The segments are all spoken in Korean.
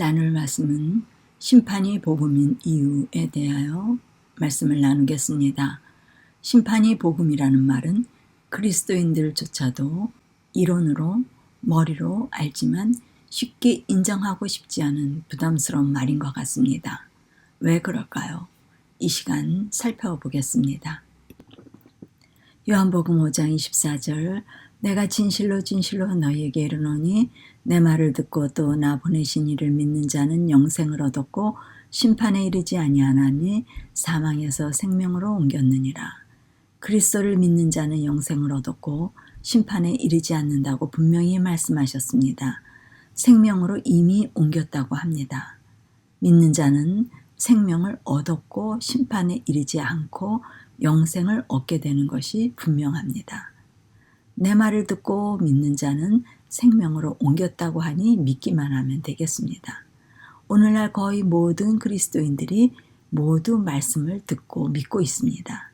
나눌 말씀은 심판이 복음인 이유에 대하여 말씀을 나누겠습니다. 심판이 복음이라는 말은 그리스도인들조차도 이론으로 머리로 알지만 쉽게 인정하고 싶지 않은 부담스러운 말인 것 같습니다. 왜 그럴까요? 이 시간 살펴보겠습니다. 요한복음 5장 24절 내가 진실로 진실로 너희에게 이르노니 내 말을 듣고 또 나 보내신 이를 믿는 자는 영생을 얻었고 심판에 이르지 아니하나니 사망에서 생명으로 옮겼느니라. 그리스도를 믿는 자는 영생을 얻었고 심판에 이르지 않는다고 분명히 말씀하셨습니다. 생명으로 이미 옮겼다고 합니다. 믿는 자는 생명을 얻었고 심판에 이르지 않고 영생을 얻게 되는 것이 분명합니다. 내 말을 듣고 믿는 자는 생명으로 옮겼다고 하니 믿기만 하면 되겠습니다. 오늘날 거의 모든 그리스도인들이 모두 말씀을 듣고 믿고 있습니다.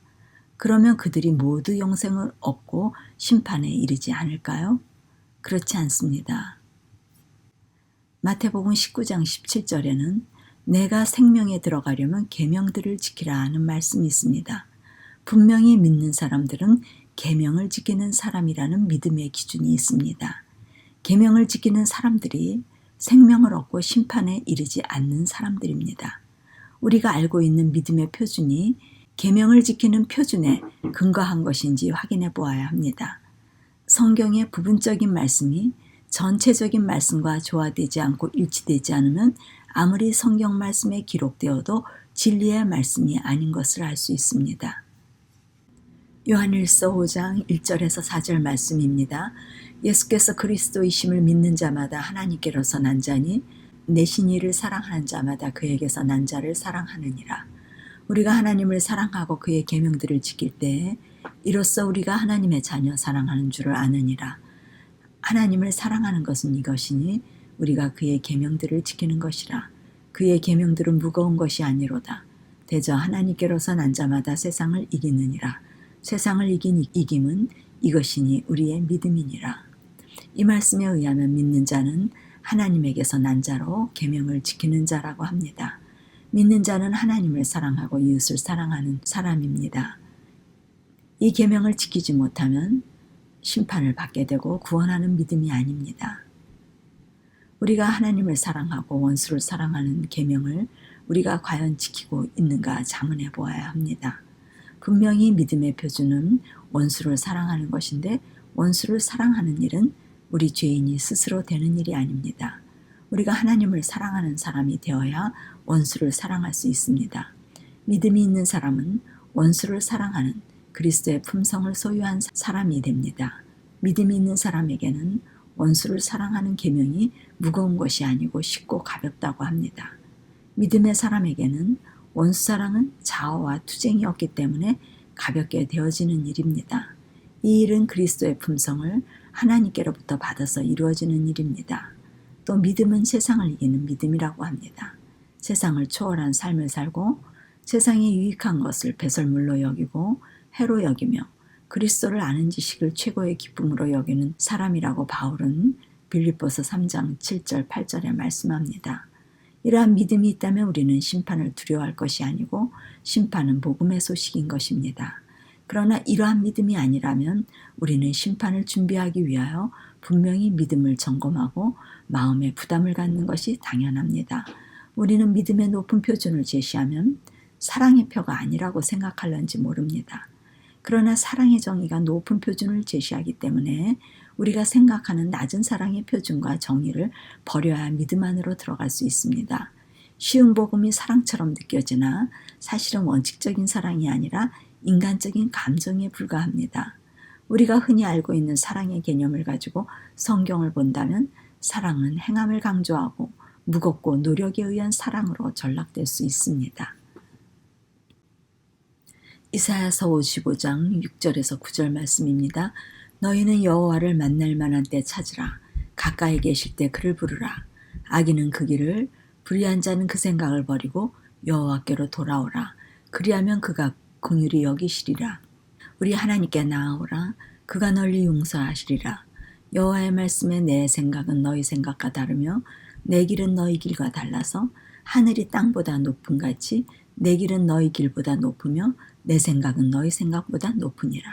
그러면 그들이 모두 영생을 얻고 심판에 이르지 않을까요? 그렇지 않습니다. 마태복음 19장 17절에는 내가 생명에 들어가려면 계명들을 지키라 하는 말씀이 있습니다. 분명히 믿는 사람들은 계명을 지키는 사람이라는 믿음의 기준이 있습니다. 계명을 지키는 사람들이 생명을 얻고 심판에 이르지 않는 사람들입니다. 우리가 알고 있는 믿음의 표준이 계명을 지키는 표준에 근거한 것인지 확인해 보아야 합니다. 성경의 부분적인 말씀이 전체적인 말씀과 조화되지 않고 일치되지 않으면 아무리 성경 말씀에 기록되어도 진리의 말씀이 아닌 것을 알 수 있습니다. 요한일서 5장 1절에서 4절 말씀입니다. 예수께서 그리스도이심을 믿는 자마다 하나님께로서 난 자니 내신 이를 사랑하는 자마다 그에게서 난 자를 사랑하느니라. 우리가 하나님을 사랑하고 그의 계명들을 지킬 때에 이로써 우리가 하나님의 자녀 사랑하는 줄을 아느니라. 하나님을 사랑하는 것은 이것이니 우리가 그의 계명들을 지키는 것이라. 그의 계명들은 무거운 것이 아니로다. 대저 하나님께로서 난 자마다 세상을 이기느니라. 세상을 이긴 이김은 이것이니 우리의 믿음이니라. 이 말씀에 의하면 믿는 자는 하나님에게서 난 자로 계명을 지키는 자라고 합니다. 믿는 자는 하나님을 사랑하고 이웃을 사랑하는 사람입니다. 이 계명을 지키지 못하면 심판을 받게 되고 구원하는 믿음이 아닙니다. 우리가 하나님을 사랑하고 원수를 사랑하는 계명을 우리가 과연 지키고 있는가 자문해 보아야 합니다. 분명히 믿음의 표준은 원수를 사랑하는 것인데 원수를 사랑하는 일은 우리 죄인이 스스로 되는 일이 아닙니다. 우리가 하나님을 사랑하는 사람이 되어야 원수를 사랑할 수 있습니다. 믿음이 있는 사람은 원수를 사랑하는 그리스도의 품성을 소유한 사람이 됩니다. 믿음이 있는 사람에게는 원수를 사랑하는 계명이 무거운 것이 아니고 쉽고 가볍다고 합니다. 믿음의 사람에게는 원수 사랑은 자아와 투쟁이었기 때문에 가볍게 되어지는 일입니다. 이 일은 그리스도의 품성을 하나님께로부터 받아서 이루어지는 일입니다. 또 믿음은 세상을 이기는 믿음이라고 합니다. 세상을 초월한 삶을 살고 세상에 유익한 것을 배설물로 여기고 해로 여기며 그리스도를 아는 지식을 최고의 기쁨으로 여기는 사람이라고 바울은 빌립보서 3장 7절 8절에 말씀합니다. 이러한 믿음이 있다면 우리는 심판을 두려워할 것이 아니고 심판은 복음의 소식인 것입니다. 그러나 이러한 믿음이 아니라면 우리는 심판을 준비하기 위하여 분명히 믿음을 점검하고 마음에 부담을 갖는 것이 당연합니다. 우리는 믿음의 높은 표준을 제시하면 사랑의 표가 아니라고 생각할런지 모릅니다. 그러나 사랑의 정의가 높은 표준을 제시하기 때문에 우리가 생각하는 낮은 사랑의 표준과 정의를 버려야 믿음 안으로 들어갈 수 있습니다. 쉬운 복음이 사랑처럼 느껴지나 사실은 원칙적인 사랑이 아니라 인간적인 감정에 불과합니다. 우리가 흔히 알고 있는 사랑의 개념을 가지고 성경을 본다면 사랑은 행함을 강조하고 무겁고 노력에 의한 사랑으로 전락될 수 있습니다. 이사야서 55장 6절에서 9절 말씀입니다. 너희는 여호와를 만날 만한 때 찾으라. 가까이 계실 때 그를 부르라. 악인은 그 길을 불의한 자는 그 생각을 버리고 여호와께로 돌아오라. 그리하면 그가 긍휼히 여기시리라. 우리 하나님께 나아오라. 그가 널리 용서하시리라. 여호와의 말씀에 내 생각은 너희 생각과 다르며 내 길은 너희 길과 달라서 하늘이 땅보다 높음 같이 내 길은 너희 길보다 높으며 내 생각은 너희 생각보다 높으니라.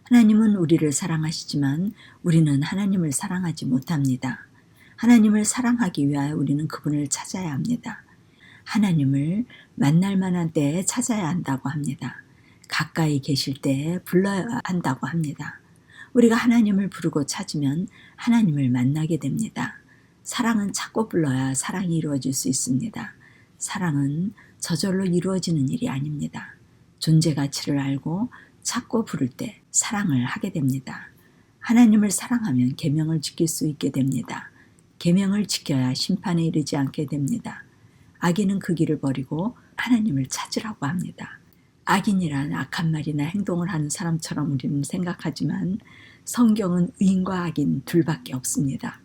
하나님은 우리를 사랑하시지만 우리는 하나님을 사랑하지 못합니다. 하나님을 사랑하기 위하여 우리는 그분을 찾아야 합니다. 하나님을 만날 만한 때에 찾아야 한다고 합니다. 가까이 계실 때에 불러야 한다고 합니다. 우리가 하나님을 부르고 찾으면 하나님을 만나게 됩니다. 사랑은 찾고 불러야 사랑이 이루어질 수 있습니다. 사랑은 저절로 이루어지는 일이 아닙니다. 존재 가치를 알고 찾고 부를 때 사랑을 하게 됩니다. 하나님을 사랑하면 계명을 지킬 수 있게 됩니다. 계명을 지켜야 심판에 이르지 않게 됩니다. 악인은 그 길을 버리고 하나님을 찾으라고 합니다. 악인이란 악한 말이나 행동을 하는 사람처럼 우리는 생각하지만 성경은 의인과 악인 둘밖에 없습니다.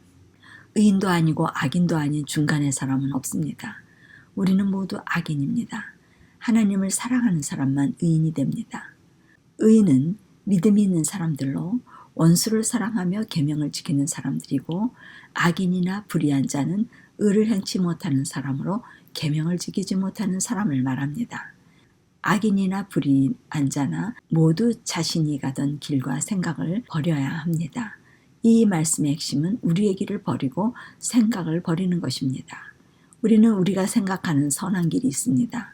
의인도 아니고 악인도 아닌 중간의 사람은 없습니다. 우리는 모두 악인입니다. 하나님을 사랑하는 사람만 의인이 됩니다. 의인은 믿음이 있는 사람들로 원수를 사랑하며 계명을 지키는 사람들이고 악인이나 불의한 자는 의를 행치 못하는 사람으로 계명을 지키지 못하는 사람을 말합니다. 악인이나 불의한 자나 모두 자신이 가던 길과 생각을 버려야 합니다. 이 말씀의 핵심은 우리의 길을 버리고 생각을 버리는 것입니다. 우리는 우리가 생각하는 선한 길이 있습니다.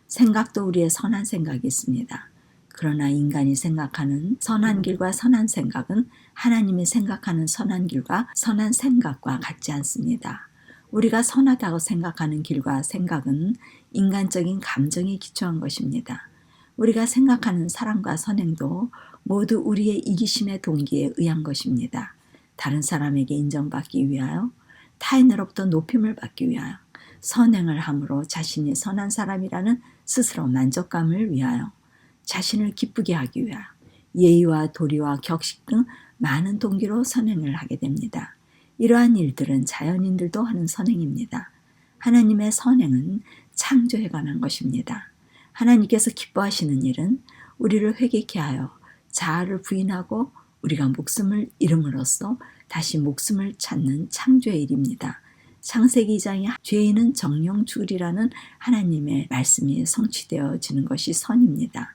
생각도 우리의 선한 생각이 있습니다. 그러나 인간이 생각하는 선한 길과 선한 생각은 하나님이 생각하는 선한 길과 선한 생각과 같지 않습니다. 우리가 선하다고 생각하는 길과 생각은 인간적인 감정에 기초한 것입니다. 우리가 생각하는 사랑과 선행도 모두 우리의 이기심의 동기에 의한 것입니다. 다른 사람에게 인정받기 위하여, 타인으로부터 높임을 받기 위하여, 선행을 함으로 자신이 선한 사람이라는 스스로 만족감을 위하여, 자신을 기쁘게 하기 위하여, 예의와 도리와 격식 등 많은 동기로 선행을 하게 됩니다. 이러한 일들은 자연인들도 하는 선행입니다. 하나님의 선행은 창조에 관한 것입니다. 하나님께서 기뻐하시는 일은 우리를 회개케 하여 자아를 부인하고 우리가 목숨을 잃음으로써 다시 목숨을 찾는 창조의 일입니다. 창세기 2장에 죄인은 정령 죽으리라는 하나님의 말씀이 성취되어지는 것이 선입니다.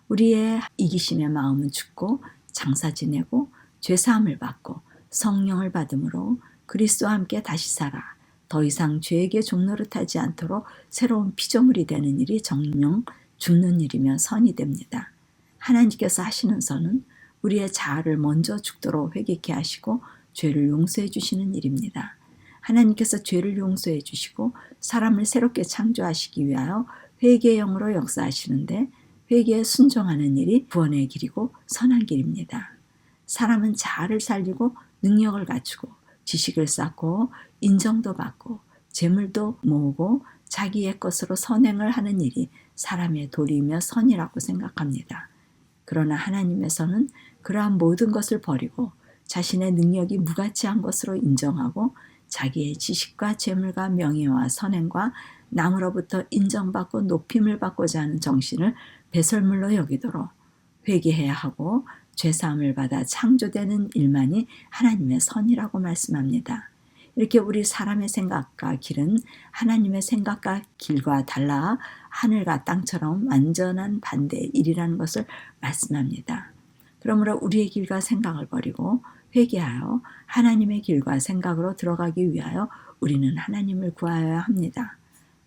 우리의 이기심의 마음은 죽고 장사 지내고 죄사함을 받고 성령을 받음으로 그리스도와 함께 다시 살아 더 이상 죄에게 종노릇하지 않도록 새로운 피조물이 되는 일이 정령 죽는 일이며 선이 됩니다. 하나님께서 하시는 선은 우리의 자아를 먼저 죽도록 회개케 하시고 죄를 용서해 주시는 일입니다. 하나님께서 죄를 용서해 주시고 사람을 새롭게 창조하시기 위하여 회개의 영으로 역사하시는데 회개에 순종하는 일이 구원의 길이고 선한 길입니다. 사람은 자아를 살리고 능력을 갖추고 지식을 쌓고 인정도 받고 재물도 모으고 자기의 것으로 선행을 하는 일이 사람의 도리이며 선이라고 생각합니다. 그러나 하나님의 선은 그러한 모든 것을 버리고 자신의 능력이 무가치한 것으로 인정하고 자기의 지식과 재물과 명예와 선행과 남으로부터 인정받고 높임을 받고자 하는 정신을 배설물로 여기도록 회개해야 하고 죄사함을 받아 창조되는 일만이 하나님의 선이라고 말씀합니다. 이렇게 우리 사람의 생각과 길은 하나님의 생각과 길과 달라 하늘과 땅처럼 완전한 반대의 일이라는 것을 말씀합니다. 그러므로 우리의 길과 생각을 버리고 회개하여 하나님의 길과 생각으로 들어가기 위하여 우리는 하나님을 구하여야 합니다.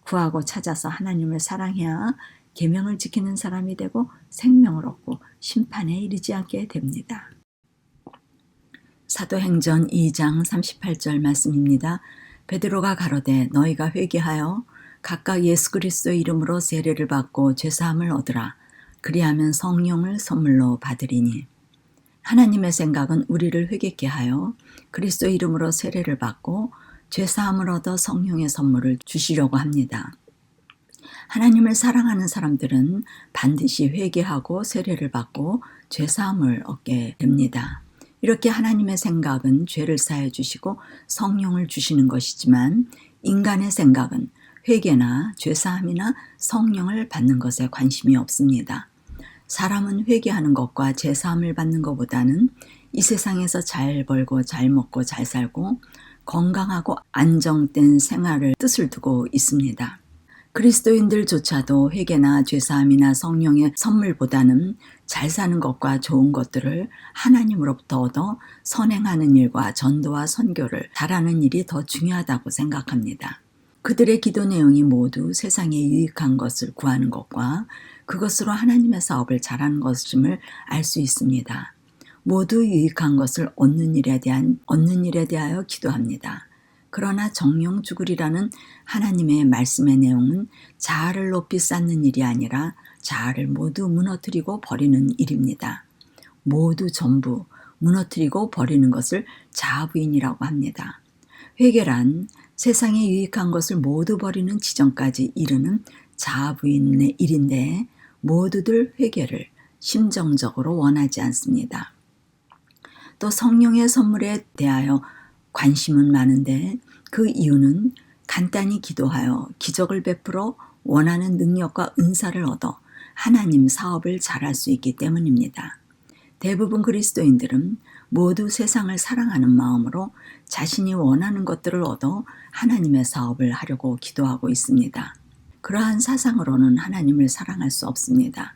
구하고 찾아서 하나님을 사랑해야 계명을 지키는 사람이 되고 생명을 얻고 심판에 이르지 않게 됩니다. 사도행전 2장 38절 말씀입니다. 베드로가 가로되 너희가 회개하여 각각 예수 그리스도의 이름으로 세례를 받고 죄사함을 얻으라. 그리하면 성령을 선물로 받으리니. 하나님의 생각은 우리를 회개케 하여 그리스도 이름으로 세례를 받고 죄사함을 얻어 성령의 선물을 주시려고 합니다. 하나님을 사랑하는 사람들은 반드시 회개하고 세례를 받고 죄사함을 얻게 됩니다. 이렇게 하나님의 생각은 죄를 사해 주시고 성령을 주시는 것이지만 인간의 생각은 회개나 죄사함이나 성령을 받는 것에 관심이 없습니다. 사람은 회개하는 것과 제사함을 받는 것보다는 이 세상에서 잘 벌고 잘 먹고 잘 살고 건강하고 안정된 생활을 뜻을 두고 있습니다. 그리스도인들조차도 회개나 죄사함이나 성령의 선물보다는 잘 사는 것과 좋은 것들을 하나님으로부터 얻어 선행하는 일과 전도와 선교를 잘하는 일이 더 중요하다고 생각합니다. 그들의 기도 내용이 모두 세상에 유익한 것을 구하는 것과 그것으로 하나님의 사업을 잘하는 것임을 알 수 있습니다. 모두 유익한 것을 얻는 일에 대하여 기도합니다. 그러나 정령 죽으리라는 하나님의 말씀의 내용은 자아를 높이 쌓는 일이 아니라 자아를 모두 무너뜨리고 버리는 일입니다. 모두 전부 무너뜨리고 버리는 것을 자아부인이라고 합니다. 회개란 세상에 유익한 것을 모두 버리는 지점까지 이르는 자아부인의 일인데 모두들 회개를 심정적으로 원하지 않습니다. 또 성령의 선물에 대하여 관심은 많은데 그 이유는 간단히 기도하여 기적을 베풀어 원하는 능력과 은사를 얻어 하나님 사업을 잘할 수 있기 때문입니다. 대부분 그리스도인들은 모두 세상을 사랑하는 마음으로 자신이 원하는 것들을 얻어 하나님의 사업을 하려고 기도하고 있습니다. 그러한 사상으로는 하나님을 사랑할 수 없습니다.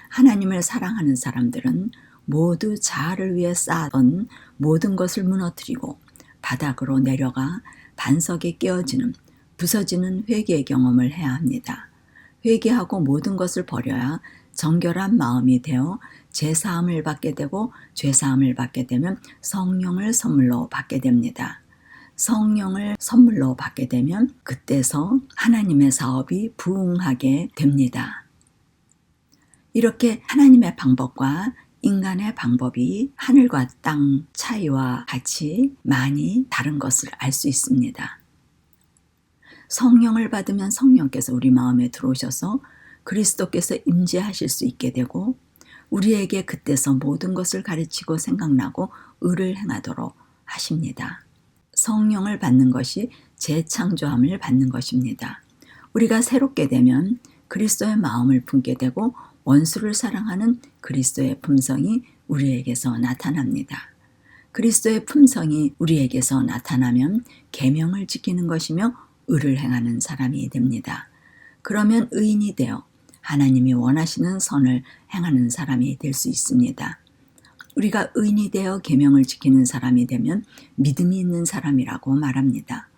하나님을 사랑하는 사람들은 모두 자아를 위해 쌓았던 모든 것을 무너뜨리고 바닥으로 내려가 반석에 깨어지는 부서지는 회개의 경험을 해야 합니다. 회개하고 모든 것을 버려야 정결한 마음이 되어 제사함을 받게 되고 죄사함을 받게 되면 성령을 선물로 받게 됩니다. 성령을 선물로 받게 되면 그때서 하나님의 사업이 부응하게 됩니다. 이렇게 하나님의 방법과 인간의 방법이 하늘과 땅 차이와 같이 많이 다른 것을 알 수 있습니다. 성령을 받으면 성령께서 우리 마음에 들어오셔서 그리스도께서 임재하실 수 있게 되고 우리에게 그때서 모든 것을 가르치고 생각나고 의를 행하도록 하십니다. 성령을 받는 것이 재창조함을 받는 것입니다. 우리가 새롭게 되면 그리스도의 마음을 품게 되고 원수를 사랑하는 그리스도의 품성이 우리에게서 나타납니다. 그리스도의 품성이 우리에게서 나타나면 계명을 지키는 것이며 의를 행하는 사람이 됩니다. 그러면 의인이 되어 하나님이 원하시는 선을 행하는 사람이 될 수 있습니다. 우리가 의인이 되어 계명을 지키는 사람이 되면 믿음이 있는 사람이라고 말합니다.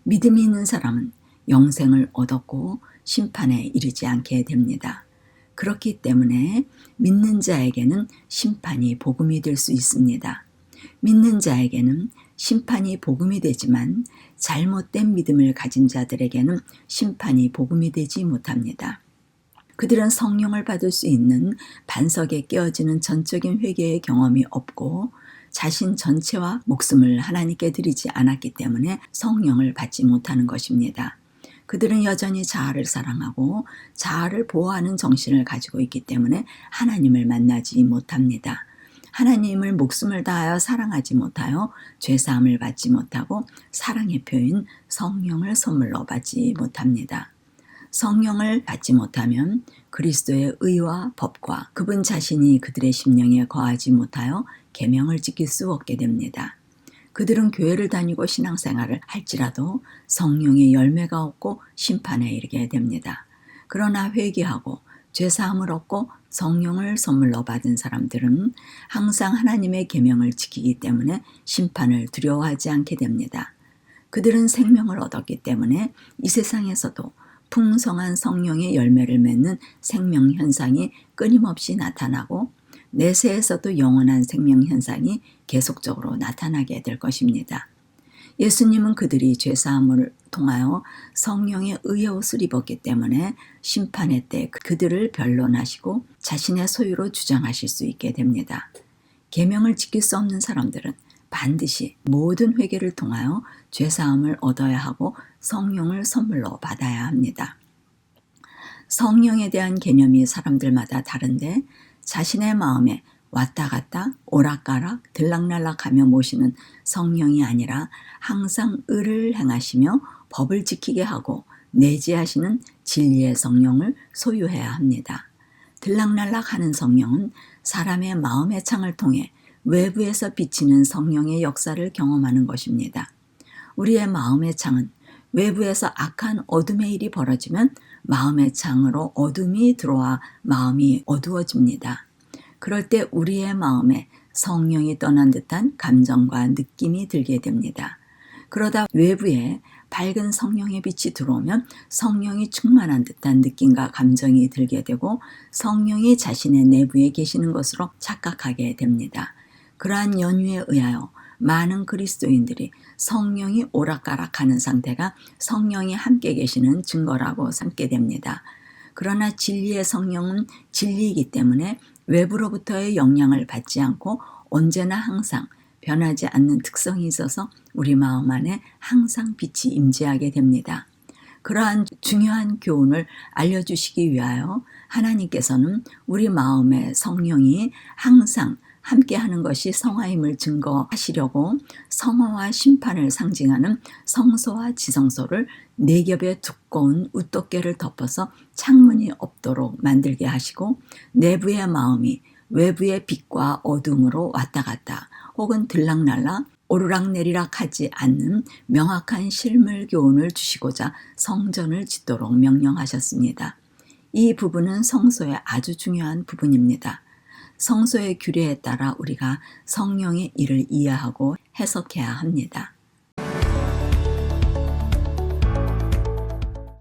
믿음이 있는 사람은 영생을 얻었고 심판에 이르지 않게 됩니다. 그렇기 때문에 믿는 자에게는 심판이 복음이 될 수 있습니다. 믿는 자에게는 심판이 복음이 되지만 잘못된 믿음을 가진 자들에게는 심판이 복음이 되지 못합니다. 그들은 성령을 받을 수 있는 반석에 깨어지는 전적인 회개의 경험이 없고 자신 전체와 목숨을 하나님께 드리지 않았기 때문에 성령을 받지 못하는 것입니다. 그들은 여전히 자아를 사랑하고 자아를 보호하는 정신을 가지고 있기 때문에 하나님을 만나지 못합니다. 하나님을 목숨을 다하여 사랑하지 못하여 죄사함을 받지 못하고 사랑의 표인 성령을 선물로 받지 못합니다. 성령을 받지 못하면 그리스도의 의와 법과 그분 자신이 그들의 심령에 거하지 못하여 계명을 지킬 수 없게 됩니다. 그들은 교회를 다니고 신앙생활을 할지라도 성령의 열매가 없고 심판에 이르게 됩니다. 그러나 회개하고 죄사함을 얻고 성령을 선물로 받은 사람들은 항상 하나님의 계명을 지키기 때문에 심판을 두려워하지 않게 됩니다. 그들은 생명을 얻었기 때문에 이 세상에서도 풍성한 성령의 열매를 맺는 생명 현상이 끊임없이 나타나고 내세에서도 영원한 생명 현상이 계속적으로 나타나게 될 것입니다. 예수님은 그들이 죄사함을 통하여 성령의 의의 옷을 입었기 때문에 심판의 때 그들을 변론하시고 자신의 소유로 주장하실 수 있게 됩니다. 계명을 지킬 수 없는 사람들은 반드시 모든 회개를 통하여 죄사함을 얻어야 하고 성령을 선물로 받아야 합니다. 성령에 대한 개념이 사람들마다 다른데 자신의 마음에 왔다 갔다 오락가락 들락날락하며 모시는 성령이 아니라 항상 의를 행하시며 법을 지키게 하고 내재하시는 진리의 성령을 소유해야 합니다. 들락날락하는 성령은 사람의 마음의 창을 통해 외부에서 비치는 성령의 역사를 경험하는 것입니다. 우리의 마음의 창은 외부에서 악한 어둠의 일이 벌어지면 마음의 창으로 어둠이 들어와 마음이 어두워집니다. 그럴 때 우리의 마음에 성령이 떠난 듯한 감정과 느낌이 들게 됩니다. 그러다 외부에 밝은 성령의 빛이 들어오면 성령이 충만한 듯한 느낌과 감정이 들게 되고 성령이 자신의 내부에 계시는 것으로 착각하게 됩니다. 그러한 연유에 의하여 많은 그리스도인들이 성령이 오락가락하는 상태가 성령이 함께 계시는 증거라고 삼게 됩니다. 그러나 진리의 성령은 진리이기 때문에 외부로부터의 영향을 받지 않고 언제나 항상 변하지 않는 특성이 있어서 우리 마음 안에 항상 빛이 임재하게 됩니다. 그러한 중요한 교훈을 알려주시기 위하여 하나님께서는 우리 마음의 성령이 항상 함께하는 것이 성화임을 증거하시려고 성화와 심판을 상징하는 성소와 지성소를 4겹의 두꺼운 웃도깨를 덮어서 창문이 없도록 만들게 하시고 내부의 마음이 외부의 빛과 어둠으로 왔다 갔다 혹은 들락날락 오르락내리락 하지 않는 명확한 실물 교훈을 주시고자 성전을 짓도록 명령하셨습니다. 이 부분은 성소의 아주 중요한 부분입니다. 성소의 규례에 따라 우리가 성령의 일을 이해하고 해석해야 합니다.